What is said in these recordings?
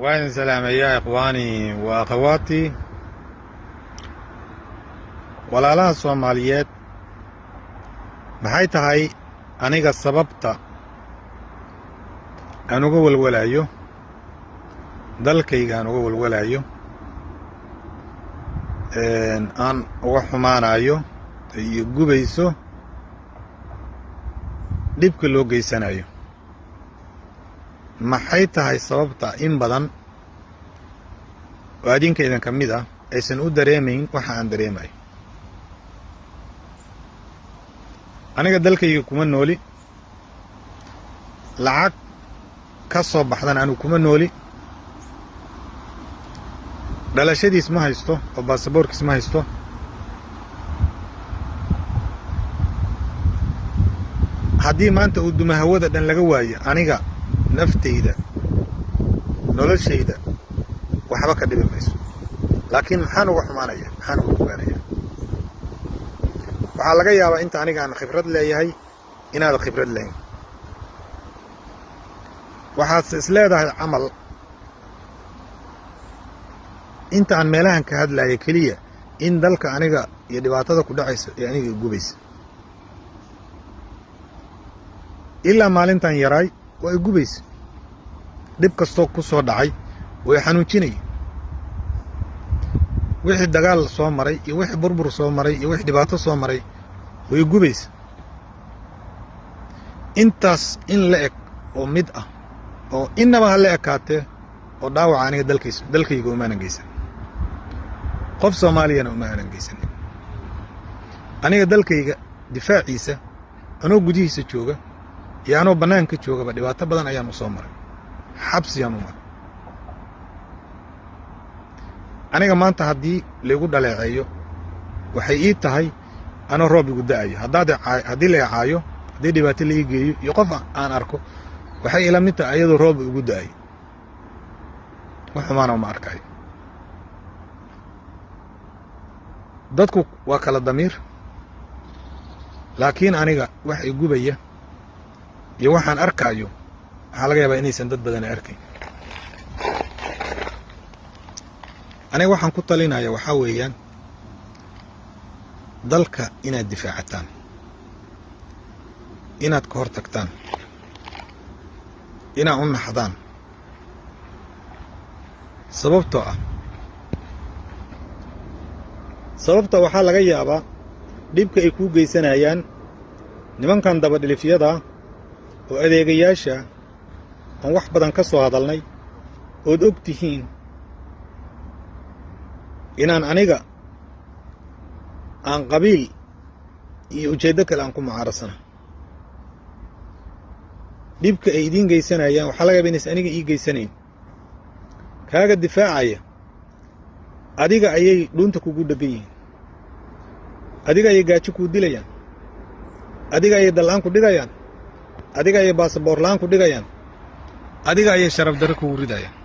وين سلام يا إخواني وأخواتي walaalaha Soomaaliyeed maxay tahay aniga sababta aan uga walwalayo dalkayga aan uga walwalayo aan uga xumaanayo iyo gubayso dhibka loo geysanayo maxay tahay sababta in badan oo adinka ka mid ah aysan u dareemayn waxa aan dareemayo aniga dalkayga kuma nooli lacag ka soo baxdan anigu kuma nooli dhalashadiis ma haysto oo baasaboorkiis ma haysto haddii maanta uu duma hawada dhan laga waayo aniga naftayda noloshayda waxba ka dhibi mayso laakiin maxaan uga xumaanaya maxaan uga fogaanaya waxaa laga yaabaa inta aniga aan khibrad leeyahay inaad khibrad lahayn waxaad is leedahay camal inta aan meelahan ka hadlayo keliya in dalka aniga iyo dhibaatada ku dhacaysa ee aniga gubaysa ilaa maalintan yaraay waa gubaysa dhib kastoo ku soo dhacay way xanuujinay wixii dagaal soo maray iyo wixii burbur soo maray iyo wixii dhibaato soo maray way gubaysa intaas in la eg oo mid ah oo inaba ha la ekaatee oo dhaawaca aniga dalkayga uma aanan geysan qof Soomaaliyana uma aanan geysan aniga dalkayga difaaciisa anoo gudihiisa jooga iyo anoo banaanka joogaba dhibaato badan ayaan u soo maray xabsiyaan u maray aniga maanta haddii lagu dhaleeceeyo waxay ii tahay anoo roob igu da'ayo haddii la caayo haddii dhibaato la ii geeyo iyo qof aan arko waxay ila mid tahay ayadoo roob igu da'ayo wax xumaana uma arkayo dadku waa kala damiir laakiin aniga wax i gubaya iyo waxaan arkayo waxaa laga yaabaa inaysan dad badan arkayn aniga waxaan ku talinaya waxaa weeyaan dalka inaad difaacataan inaad ka hortagtaan inaad u naxdaan sababtoo waxaa laga yaabaa dhibka ay kuu geysanayaan nimankan dabadhilifyada oo adeegayaasha aan wax badan ka soo hadalnay ood og tihiin inaan aniga aan qabiil iyo ujeeddo kale aan ku mucaarasana dhibka ay idiin geysanayaan waxaa laga yaabaa inaysan aniga ii geysanayn kaaga difaacaya adiga ayay dhuunta kugu dheggan yihiin adiga ayay gaajo kuu dilayaan adiga ayay dal-aan ku dhigayaan adiga ayay baasaboor la'aan ku dhigayaan adiga ayay sharaf darro kugu ridayaan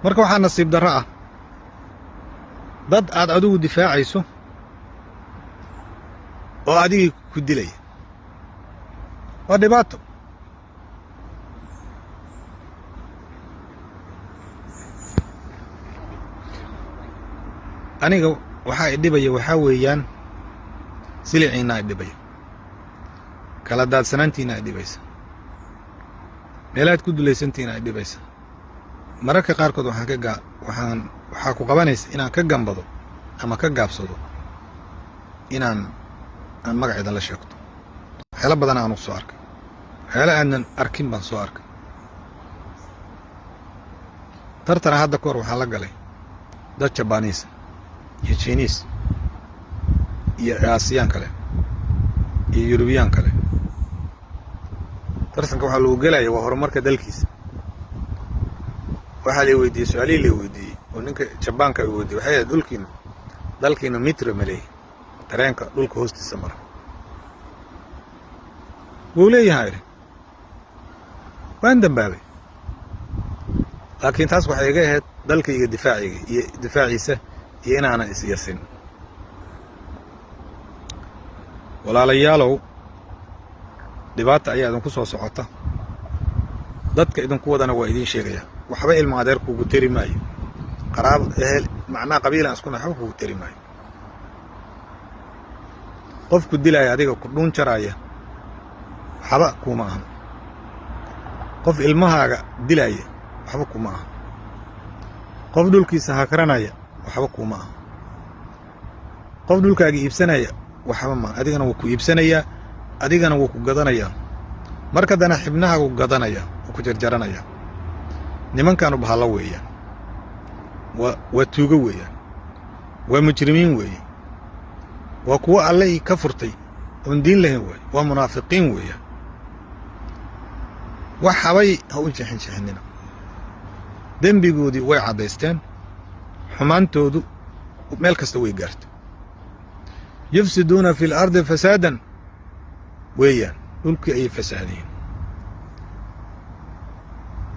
marka waxaa nasiib darro ah dad aad adigu difaacayso oo adigii ku dilaya waa dhibaato aniga waxaa idhibaya waxaa weeyaan siliciinaa idhibaya kala daadsanaantiinaa idhibaysa meelaad ku dulaysantiinaa idhibaysa mararka qaarkood waxaa ku qabanaysa inaan ka gambado ama ka gaabsado aan magaceeda la sheegto waxyaalo badan aan u soo arkay waxyaalo aanan arkin baan soo arkay tartana hadda kahor waxaa la galay dad Jabaaniis iyo Chiiniis iyo Aasiyaan kale iyo Yurubiyaan kale tartanka waxaa lagu gelaya waa horumarka dalkiisa waxaa la weydiiyey su'aalihii la weydiiyey oo ninka Jabaanka ay weydiiyey waxay ahayd dalkiina mitro malay tareenka dhulka hoostiisa mara wuu leeyahay waan dambaabay laakiin taas waxay iga ahayd dalkayga difaaciisa iyo inaanan isyasin walaalayaalow dhibaata ayaa idinku soo socota dadka idinku wadana waa idiin sheegaya waxba ilmo adeer kugu tiri maayo qaraab ehel macnaa qabiilan isku naxo kugu tiri maayo qofku dilaya adiga ku dhuun jaraya waxba kuma ahan qof ilmahaaga dilaya waxba kuma ahan qof dhulkiisa hakaranaya waxba kuma ahan qof dhulkaaga iibsanaya waxba ma adigana wuu ku iibsanaya adigana wuu ku gadanaya marka dana xibnaha uu gadanaya oo ku jarjaranaya nimankan u bahalo weeyaan waa tuugo weeyaan waa mujrimiin weeyaan waa kuwa alle ka furtay oon diin lahayn weey waa munaafiqiin weeyaan waxabay ha u jixinina dembigoodii way cadaysteen xumaantoodu meel kasta way gaartay yufsiduuna fi lardi fasaadan weeyaan dhulkii ayay fasaadeen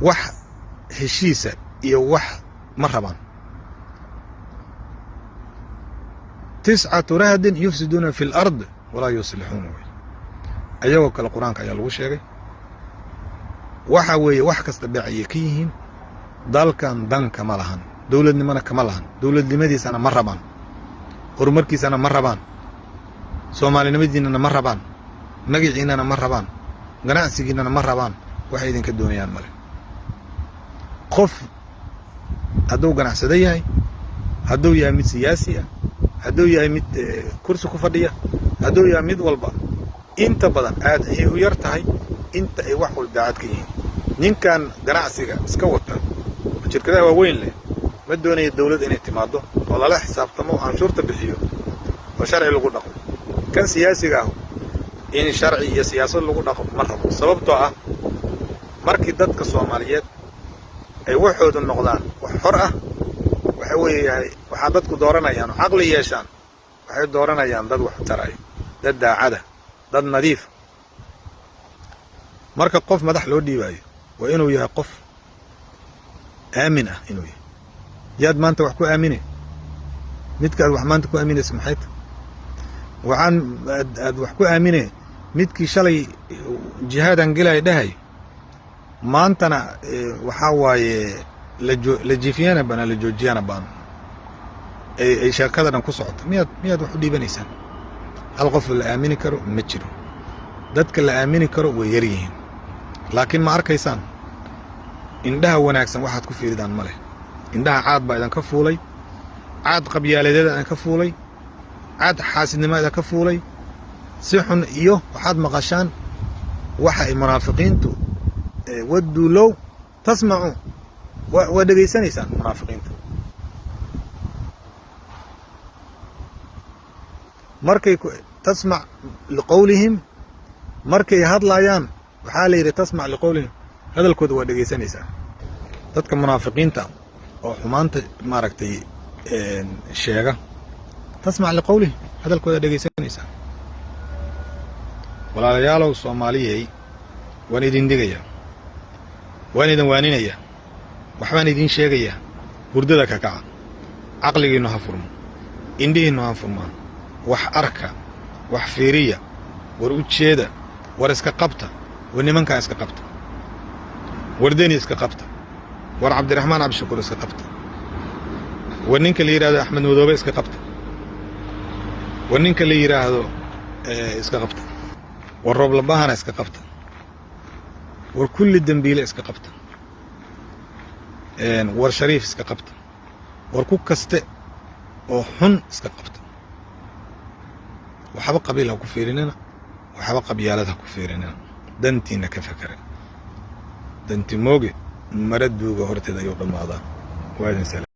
wax heshiisa iyo wax ma rabaan 9 rahdin yufsiduuna fi lard walaa yuslixuuna wey ayagoo kale qur-aanka ayaa lagu sheegay waxa weeye wax kasta dhacayay ka yihiin dalkan dan kama lahan dowladnimana kama lahan dowladnimadiisana ma rabaan horumarkiisana ma rabaan soomaalinimadiinana ma rabaan magaciinana ma rabaan ganacsigiinana ma rabaan waxay idinka doonayaan male qof hadduu ganacsado yahay hadduu yahay mid siyaasi ah hadduu yahay mid kursi ku fadhiya hadduu yahay mid walba inta badan aad ayay u yar tahay inta ay wax walba daacad ka yihiin ninkan ganacsiga iska wata shirkadaha waaweyn leh ma doonayo dawlad inay timaado oo lala xisaabtamo canshuurta bixiyo oo sharci lagu dhaqo kan siyaasiga ah in sharci iyo siyaasad lagu dhaqo ma rabo sababtoo ah markii dadka Soomaaliyeed ay waxoodu noqdaan wax xor ah waxa weeyahay waxa dadku dooranayaan aqli yeeshaan waxay dooranayaan dad wax taraay dad daacada dad nadiif marka qof madax loo dhiibayo waa inuu yahay qof aamin ah inuu yahay yaad maanta wax ku aaminay midkaad wax maanta ku aaminaysa maxay tahay waxaan aad wax ku aaminay midkii shalay jihaadan galay dhahay maantana waxa waaye la jiifiyana bana la joojiyana baan ay shaqadan ku socoto miyaad wax u dhiibanaysan hal qof la aamini karo ma jiro dadka la aamini karo way yar yihiin laakiin ma arkaysaan indhaha wanaagsan waxaad ku fiiridaan male indhaha caad baa idan ka fuulay caad qabyaaladeed idan ka fuulay caad xaasidnimo idan ka fuulay si xun iyo waxaad maqashaan waxa ay munaafiqiintu waddu low tasma'u wa dhageysanaysan munaafiqiinta markay tasma' liqawlihim markay hadlayaan waxa la yiri tasma' liqawlihim hadalkooda waa dhageysanaysan dadka munaafiqiinta oo xumaanta maaragtay sheega tasma' liqawlihim hadalkooda dhageysanaysan walaalayaalow Soomaaliyay waan idin digayaa waan idin waaninayaa waxbaan idin sheegayaa hurdada ka kaca aqligiinu ha furmo indhihiinu ha furmaan wax arka wax fiiriya war u jeeda war iska qabta war nimanka iska qabta war deni iska qabta war Cabdiraxmaan Abshakuur iska qabta war ninka la yiraahdo Axmed Madoobe iska qabta war ninka la yiraahdo iska qabta war Roob Labahana iska qabta war kulli dambiile iska qabta war Shariif iska qabta war ku kaste oo xun iska qabta waxba qabiil ha ku fiirinina waxba qabyaalad ha ku fiirinina dantiina ka fakara danti mooge maraduuga horteeda ayuu dhamaadaa waa idin